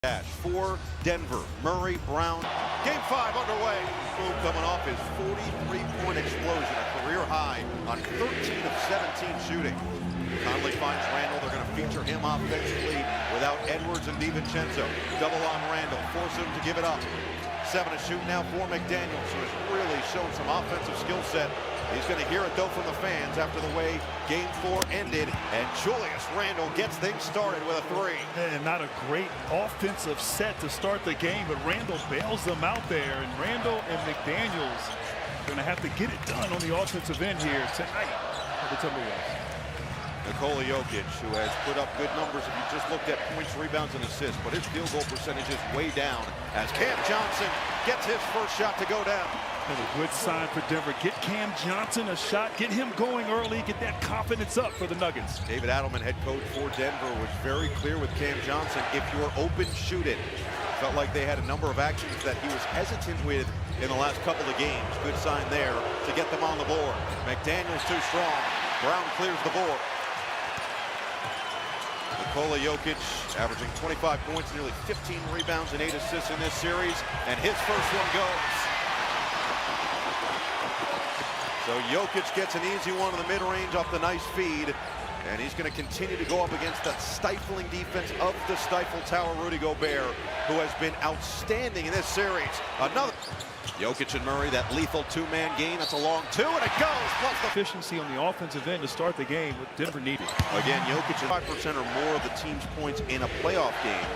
For Denver, Murray, Brown. Game 5 underway. Boom coming off his 43-point explosion, a career high on 13 of 17 shooting. Conley finds Randall. They're going to feature him offensively without Edwards and DiVincenzo. Double on Randall, force him to give it up. 7 to shoot now for McDaniels, who has really shown some offensive skill set. He's going to hear it, though, from the fans after the way Game 4 ended. And Julius Randle gets things started with a 3. And not a great offensive set to start the game, but Randle bails them out there. And Randle and McDaniels are going to have to get it done on the offensive end here tonight for the Timberwolves. Nikola Jokic, who has put up good numbers if you just looked at points, rebounds, and assists, but his field goal percentage is way down as Cam Johnson gets his first shot to go down. And a good sign for Denver. Get Cam Johnson a shot, get him going early, get that confidence up for the Nuggets. David Adelman, head coach for Denver, was very clear with Cam Johnson. If you're open, shoot it. Felt like they had a number of actions that he was hesitant with in the last couple of games. Good sign there to get them on the board. McDaniels too strong. Brown clears the board. Nikola Jokic averaging 25 points, nearly 15 rebounds and 8 assists in this series, and his first one goes. So Jokic gets an easy one in the mid-range off the nice feed, and he's going to continue to go up against that stifling defense of the Stifle Tower, Rudy Gobert, who has been outstanding in this series. Another Jokic and Murray, that lethal two-man game. That's a long 2, and it goes. Plus the efficiency on the offensive end to start the game, what Denver needed. Again, Jokic is 5% or more of the team's points in a playoff game.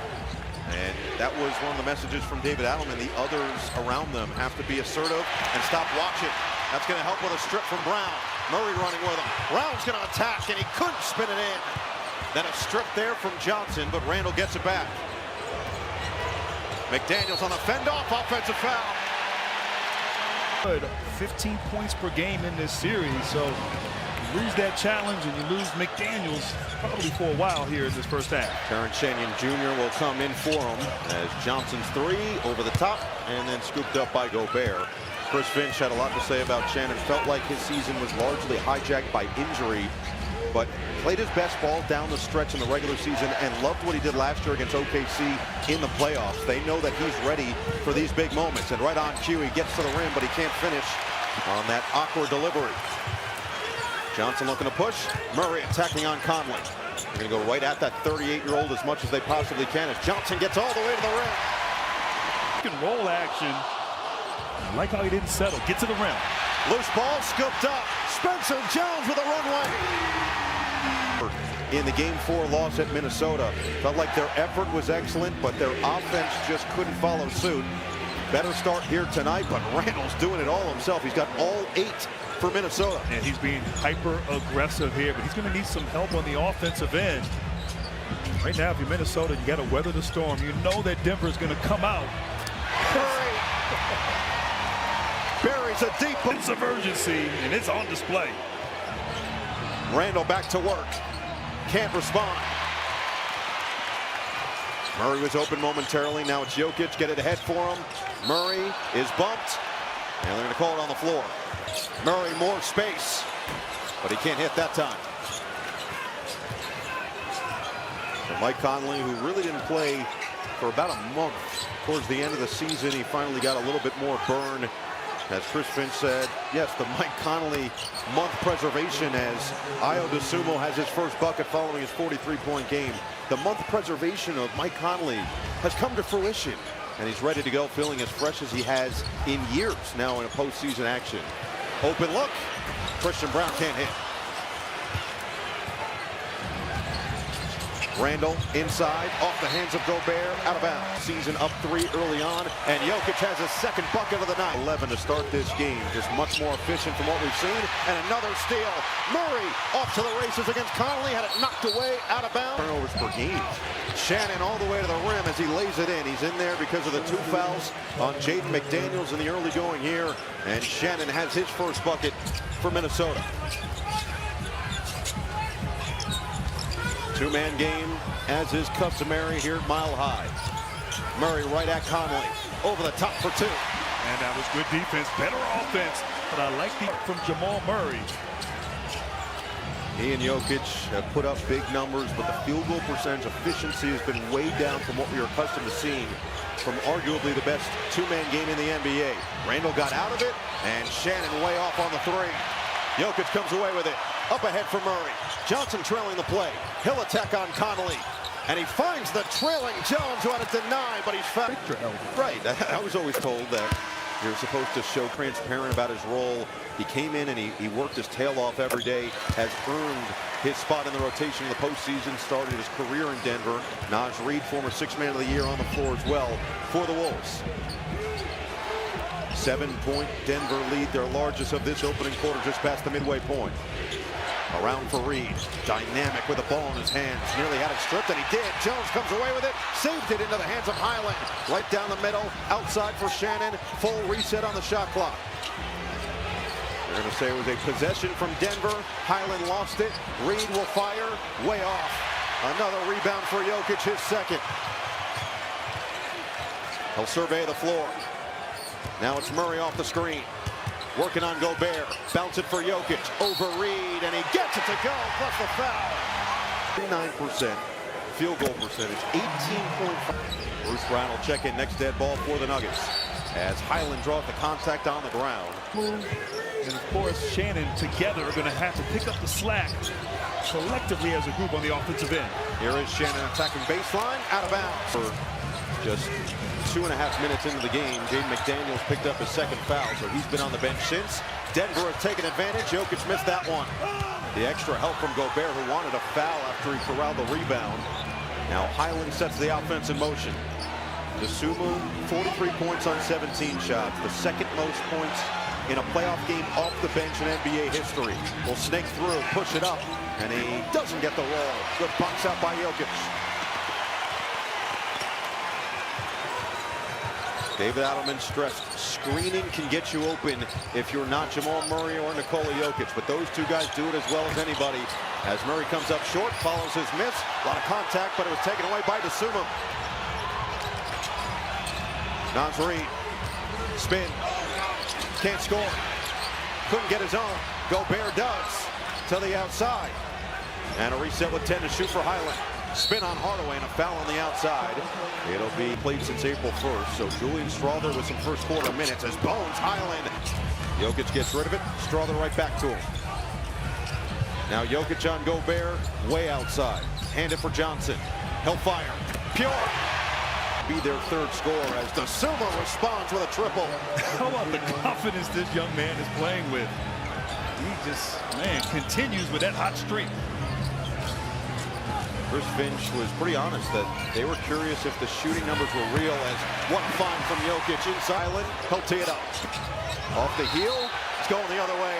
And that was one of the messages from David Adelman. The others around them have to be assertive and stop watching. That's going to help with a strip from Brown. Murray running with him. Brown's going to attack, and he couldn't spin it in. Then a strip there from Johnson, but Randall gets it back. McDaniels on the fend-off, offensive foul. 15 points per game in this series, so you lose that challenge and you lose McDaniels probably for a while here in this first half. Terrence Shannon Jr. will come in for him as Johnson's 3 over the top and then scooped up by Gobert. Chris Finch had a lot to say about Shannon. Felt like his season was largely hijacked by injury, but played his best ball down the stretch in the regular season and loved what he did last year against OKC in the playoffs. They know that he's ready for these big moments, and right on cue, he gets to the rim, but he can't finish on that awkward delivery. Johnson looking to push. Murray attacking on Conley. They're going to go right at that 38-year-old as much as they possibly can as Johnson gets all the way to the rim. Pick and roll action. I like how he didn't settle. Get to the rim. Loose ball scooped up. Spencer Jones with a runway. In the Game 4 loss at Minnesota, felt like their effort was excellent, but their offense just couldn't follow suit. Better start here tonight, but Randall's doing it all himself. He's got all 8 for Minnesota. And he's being hyper-aggressive here, but he's going to need some help on the offensive end. Right now, if you're Minnesota, you got to weather the storm. You know that Denver's going to come out. Buries a deep sense of urgency, and it's on display. Randall back to work. Can't respond. Murray was open momentarily. Now it's Jokic. Get it ahead for him. Murray is bumped, and they're going to call it on the floor. Murray more space, but he can't hit that time. And Mike Conley, who really didn't play for about a month towards the end of the season, he finally got a little bit more burn. As Chris Finch said, yes, the Mike Conley month preservation as Ayo Dosunmu has his first bucket following his 43-point game. The month preservation of Mike Conley has come to fruition, and he's ready to go, feeling as fresh as he has in years now in a postseason action. Open look. Christian Brown can't hit. Randall inside, off the hands of Gobert, out of bounds. Season up 3 early on, and Jokic has his second bucket of the night. 11 to start this game, just much more efficient from what we've seen, and another steal. Murray off to the races against Conley, had it knocked away, out of bounds. Turnovers per game. Shannon all the way to the rim as he lays it in. He's in there because of the 2 fouls on Jaden McDaniels in the early going here, and Shannon has his first bucket for Minnesota. 2-man game, as is customary here at Mile High. Murray right at Conley, over the top for 2. And that was good defense, better offense, but I like the from Jamal Murray. He and Jokic have put up big numbers, but the field goal percentage efficiency has been way down from what we are accustomed to seeing from arguably the best two-man game in the NBA. Randle got out of it, and Shannon way off on the three. Jokic comes away with it. Up ahead for Murray. Johnson trailing the play. He'll attack on Connolly. And he finds the trailing Jones, who had to deny, but he's found. Right. I was always told that you're supposed to show transparent about his role. He came in and he worked his tail off every day, has earned his spot in the rotation in the postseason, started his career in Denver. Naz Reid, former Sixth Man of the Year, on the floor as well for the Wolves. 7-point Denver lead, their largest of this opening quarter, just past the midway point. Around for Reid, dynamic with the ball in his hands, nearly had it stripped, and he did. Jones comes away with it, saved it into the hands of Highland. Right down the middle, outside for Shannon, full reset on the shot clock. They're going to say it was a possession from Denver. Highland lost it. Reid will fire, way off. Another rebound for Jokic, his second. He'll survey the floor. Now it's Murray off the screen. Working on Gobert. Bounce it for Jokic. Over Reid, and he gets it to go, plus the foul. 39% field goal percentage, 18.5. Bruce Brown will check in next dead ball for the Nuggets as Highland draws the contact on the ground. And of course, Shannon together are going to have to pick up the slack collectively as a group on the offensive end. Here is Shannon attacking baseline, out of bounds. For just 2.5 minutes into the game, Jaden McDaniels picked up his second foul, so he's been on the bench since. Denver has taken advantage. Jokic missed that one. The extra help from Gobert, who wanted a foul after he corralled the rebound. Now Highland sets the offense in motion. Dosunmu, 43 points on 17 shots, the second most points in a playoff game off the bench in NBA history. Will snake through, push it up, and he doesn't get the roll. Good box out by Jokic. David Adelman stressed screening can get you open if you're not Jamal Murray or Nikola Jokic, but those two guys do it as well as anybody. As Murray comes up short, follows his miss. A lot of contact, but it was taken away by Dosunmu. Naz Reid, spin, can't score. Couldn't get his own. Gobert does to the outside. And a reset with 10 to shoot for Highland. Spin on Hardaway and a foul on the outside. It'll be played since April 1st. So Julian Strawther with some first quarter minutes as Bones Highland. Jokic gets rid of it. Strawther right back to him. Now Jokic on Gobert, way outside. Hand it for Johnson. He'll fire. Pure. Be their third score as Dosunmu responds with a triple. How about the confidence this young man is playing with? He just, man, continues with that hot streak. Chris Finch was pretty honest that they were curious if the shooting numbers were real, as one find from Jokic inside. He'll tee it up. Off the heel, it's going the other way.